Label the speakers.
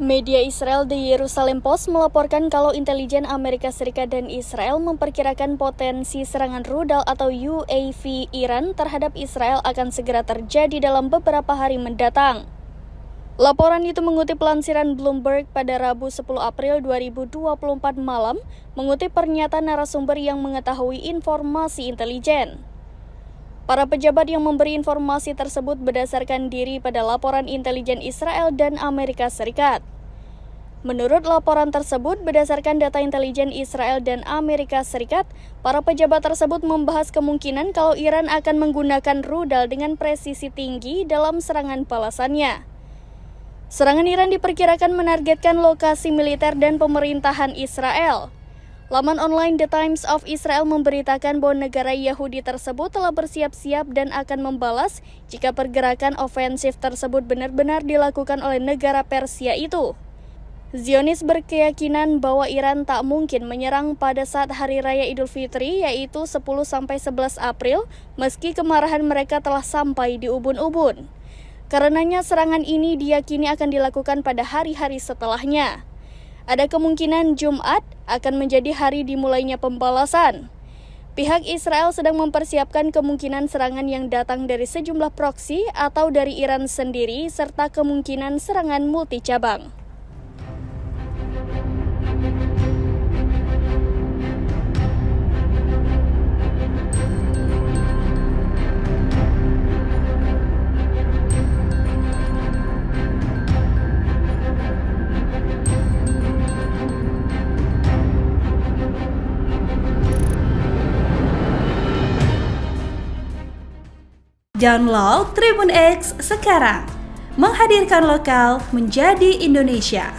Speaker 1: Media Israel The Jerusalem Post melaporkan kalau intelijen Amerika Serikat dan Israel memperkirakan potensi serangan rudal atau UAV Iran terhadap Israel akan segera terjadi dalam beberapa hari mendatang. Laporan itu mengutip lansiran Bloomberg pada Rabu 10 April 2024 malam, mengutip pernyataan narasumber yang mengetahui informasi intelijen. Para pejabat yang memberi informasi tersebut berdasarkan diri pada laporan intelijen Israel dan Amerika Serikat. Menurut laporan tersebut, berdasarkan data intelijen Israel dan Amerika Serikat, para pejabat tersebut membahas kemungkinan kalau Iran akan menggunakan rudal dengan presisi tinggi dalam serangan balasannya. Serangan Iran diperkirakan menargetkan lokasi militer dan pemerintahan Israel. Laman online The Times of Israel memberitakan bahwa negara Yahudi tersebut telah bersiap-siap dan akan membalas jika pergerakan ofensif tersebut benar-benar dilakukan oleh negara Persia itu. Zionis berkeyakinan bahwa Iran tak mungkin menyerang pada saat Hari Raya Idul Fitri, yaitu 10-11 April, meski kemarahan mereka telah sampai di ubun-ubun. Karenanya serangan ini diyakini akan dilakukan pada hari-hari setelahnya. Ada kemungkinan Jumat akan menjadi hari dimulainya pembalasan. Pihak Israel sedang mempersiapkan kemungkinan serangan yang datang dari sejumlah proksi atau dari Iran sendiri, serta kemungkinan serangan multicabang.
Speaker 2: Download Tribun X sekarang, menghadirkan lokal menjadi Indonesia.